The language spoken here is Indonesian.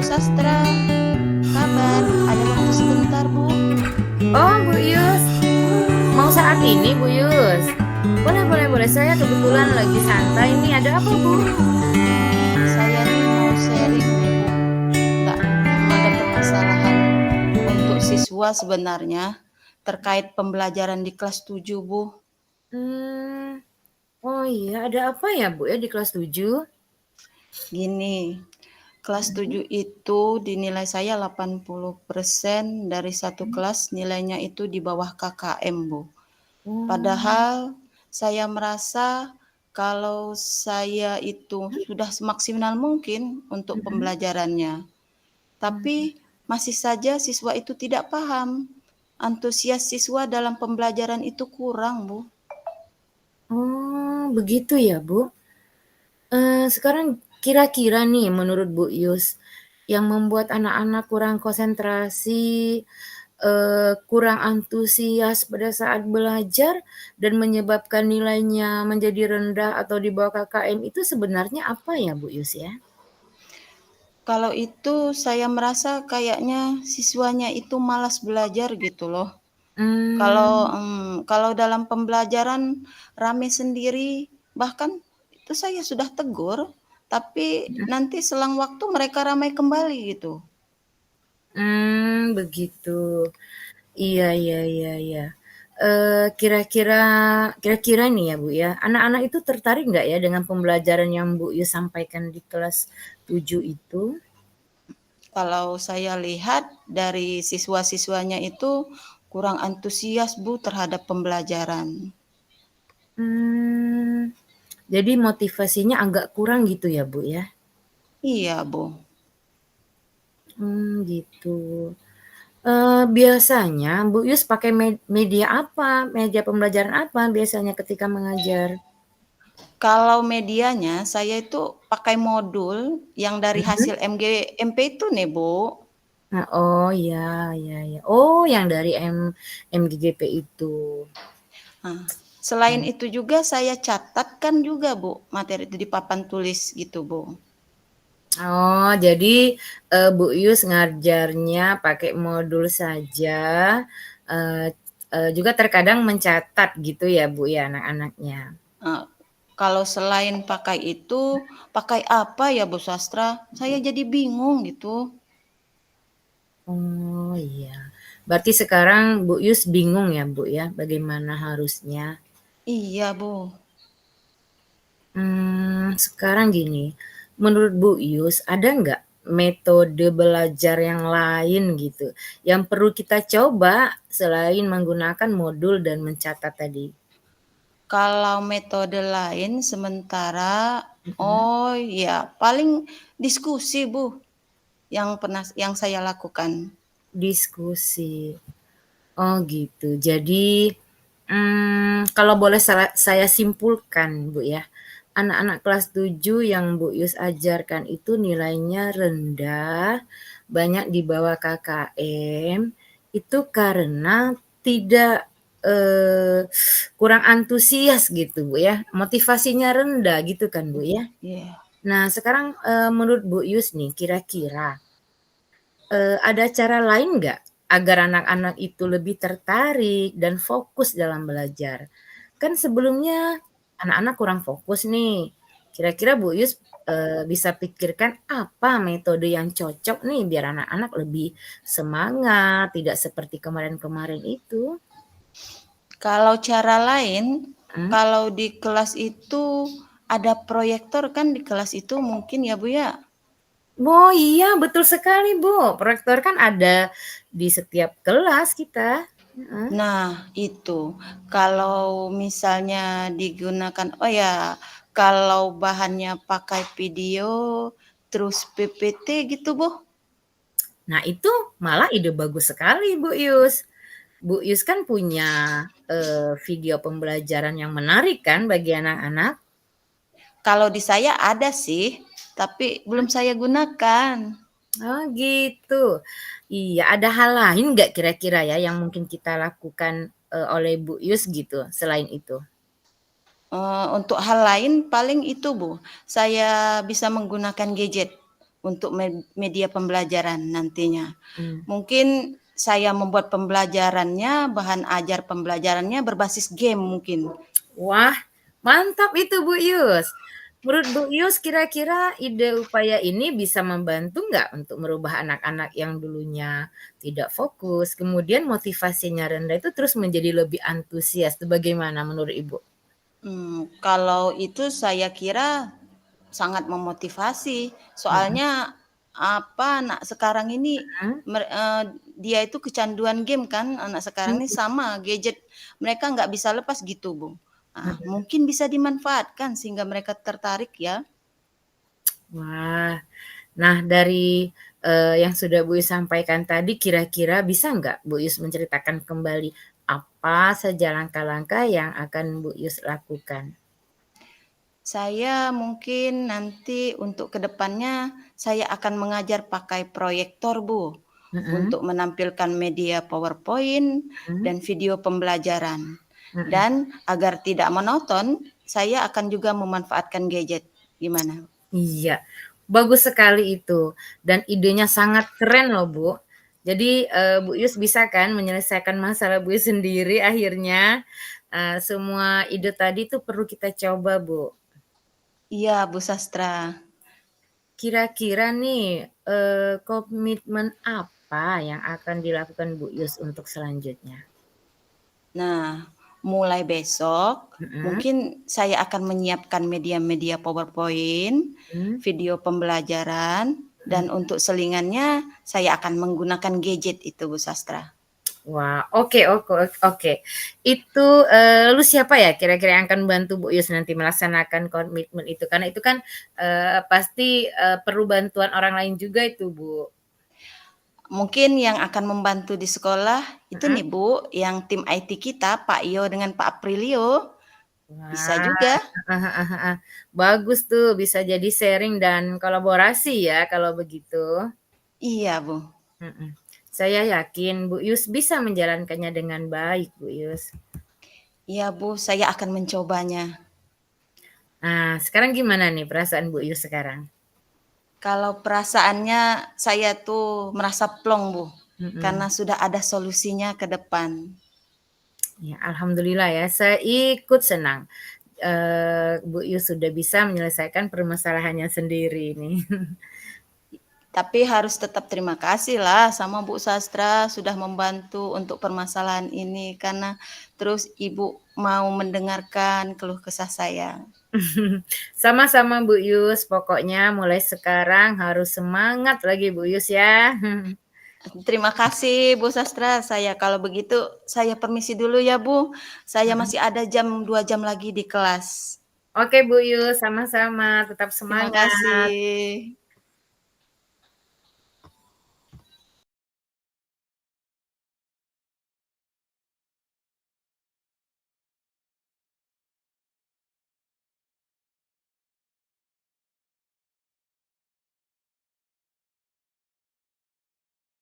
Sastra, kabar? Ada waktu sebentar, Bu? Oh, Bu Yus, mau saat ini Bu Yus? Boleh. Saya kebetulan lagi santai nih. Ada apa, Bu? Saya nih mau sharing nih, Bu. Nggak ada permasalahan untuk siswa sebenarnya terkait pembelajaran di kelas 7, Bu. Hmm, oh iya, ada apa ya, Bu ya di kelas 7? Gini, kelas 7 itu dinilai saya 80% dari satu kelas nilainya itu di bawah KKM, Bu. Oh, Padahal saya merasa kalau saya itu sudah semaksimal mungkin untuk mhm, pembelajarannya. Tapi mmm. masih saja siswa itu tidak paham. Antusias siswa dalam pembelajaran itu kurang, Bu. Oh, begitu ya, Bu? Sekarang kira-kira nih menurut Bu Yus, yang membuat anak-anak kurang konsentrasi, kurang antusias pada saat belajar dan menyebabkan nilainya menjadi rendah atau di bawah KKM itu sebenarnya apa ya, Bu Yus ya? Kalau itu saya merasa kayaknya siswanya itu malas belajar gitu loh. Mmm, Kalau dalam pembelajaran rame sendiri, bahkan itu saya sudah tegur, tapi mhm, nanti selang waktu mereka ramai kembali gitu. begitu. Iya. Kira-kira kira-kira nih ya, Bu, ya, anak-anak itu tertarik nggak ya dengan pembelajaran yang Bu Yus sampaikan di kelas 7 itu? Kalau saya lihat dari siswa-siswanya itu kurang antusias, Bu, terhadap pembelajaran. Mmm, jadi motivasinya agak kurang gitu ya, Bu, ya? Iya, Bu. Gitu. Biasanya Bu Yus pakai media apa? Media pembelajaran apa biasanya ketika mengajar? Kalau medianya saya itu pakai modul yang dari Mhm. hasil MP itu nih, Bu. Nah, oh, ya. Oh, yang dari MGGP itu. Nah, selain Oh. itu juga saya catatkan juga, Bu, materi itu di papan tulis gitu, Bu. Oh, jadi, Bu Yus ngajarnya pakai modul saja, eee juga terkadang mencatat gitu ya, Bu, ya, anak-anaknya? Eee, Kalau selain pakai itu, pakai apa ya, Bu Sastra? Saya jadi bingung gitu. Oh, iya. Berarti sekarang Bu Yus bingung ya, Bu, ya, bagaimana harusnya? Iya, Bu. Sekarang gini, menurut Bu Yus ada nggak metode belajar yang lain gitu, yang perlu kita coba selain menggunakan modul dan mencatat tadi? Kalau metode lain sementara, Mhm. oh ya paling diskusi, Bu, yang saya lakukan. Diskusi. Oh gitu. Jadi, kalau boleh saya simpulkan Bu ya, anak-anak kelas 7 yang Bu Yus ajarkan itu nilainya rendah, banyak di bawah KKM, itu karena tidak, kurang antusias gitu Bu ya, motivasinya rendah gitu kan Bu ya. Iya. Nah sekarang, menurut Bu Yus nih kira-kira ada cara lain nggak agar anak-anak itu lebih tertarik dan fokus dalam belajar? Kan sebelumnya anak-anak kurang fokus nih. Kira-kira Bu Yus, bisa pikirkan apa metode yang cocok nih biar anak-anak lebih semangat, tidak seperti kemarin-kemarin itu? Kalau cara lain, Mhm. kalau di kelas itu ada proyektor kan di kelas itu mungkin ya, Bu, ya? Oh iya betul sekali Bu, proyektor kan ada di setiap kelas kita. Heeh. Nah, itu. Kalau misalnya digunakan oh ya, kalau bahannya pakai video, terus PPT gitu, Bu? Nah itu malah ide bagus sekali Bu Yus. Bu Yus kan punya, video pembelajaran yang menarik kan bagi anak-anak? Kalau di saya ada sih, tapi belum saya gunakan. Oh gitu. Iya, ada hal lain nggak kira-kira ya yang mungkin kita lakukan, oleh Bu Yus gitu selain itu? Untuk hal lain paling itu, Bu, saya bisa menggunakan gadget untuk media pembelajaran nantinya. Mmm. Mungkin saya membuat pembelajarannya, bahan ajar pembelajarannya berbasis game mungkin. Wah, mantap itu Bu Yus. Menurut Bu Yus kira-kira ide upaya ini bisa membantu nggak untuk merubah anak-anak yang dulunya tidak fokus, kemudian motivasinya rendah itu terus menjadi lebih antusias, itu bagaimana menurut Ibu? Kalau itu saya kira sangat memotivasi, Mhm, soalnya apa, anak sekarang ini mhm. dia itu kecanduan game kan, anak sekarang ini Mmm, sama gadget, mereka nggak bisa lepas gitu, Bu. Nah, mhm. mungkin bisa dimanfaatkan sehingga mereka tertarik ya. Wah. Nah dari, yang sudah Bu Yus sampaikan tadi kira-kira bisa nggak Bu Yus menceritakan kembali apa saja langkah-langkah yang akan Bu Yus lakukan? Saya mungkin nanti untuk kedepannya saya akan mengajar pakai proyektor, Bu, Mhm, untuk menampilkan media PowerPoint mhm, dan video pembelajaran. mhm. Dan agar tidak monoton, saya akan juga memanfaatkan gadget. Gimana? Iya, bagus sekali itu dan idenya sangat keren loh, Bu. Jadi, Bu Yus bisa kan menyelesaikan masalah Bu Yus sendiri akhirnya, semua ide tadi tuh perlu kita coba, Bu. Iya, Bu Sastra. Kira-kira nih, komitmen apa yang akan dilakukan Bu Yus untuk selanjutnya? Nah, mulai besok Mhm, mungkin saya akan menyiapkan media-media PowerPoint, mhm, video pembelajaran, dan mhm. untuk selingannya saya akan menggunakan gadget itu, Bu Sastra. Wah, oke oke. Itu, lalu siapa ya kira-kira yang akan bantu Bu Yus nanti melaksanakan komitmen itu? Karena itu kan, pasti, perlu bantuan orang lain juga itu, Bu. Mungkin yang akan membantu di sekolah itu Mhm. nih Bu, yang tim IT kita Pak Yo dengan Pak Aprilio, bisa Wah, juga. heeh heeh heeh. Bagus tuh bisa jadi sharing dan kolaborasi ya kalau begitu. Iya Bu. Mhm. Saya yakin Bu Yus bisa menjalankannya dengan baik, Bu Yus. Iya Bu, saya akan mencobanya. Nah, sekarang gimana nih perasaan Bu Yus sekarang? Kalau perasaannya saya tuh merasa plong Bu, karena Mhm. sudah ada solusinya ke depan. Ya, alhamdulillah ya, saya ikut senang, Bu Yus sudah bisa menyelesaikan permasalahannya sendiri nih. Tapi harus tetap terima kasih lah sama Bu Sastra sudah membantu untuk permasalahan ini, karena terus Ibu mau mendengarkan keluh kesah saya. Sama-sama Bu Yus, pokoknya mulai sekarang harus semangat lagi Bu Yus ya. Terima kasih Bu Sastra, saya kalau begitu saya permisi dulu ya Bu, saya Mhm. masih ada 2 jam lagi di kelas. Oke Bu Yus, sama-sama, tetap Terima semangat. kasih.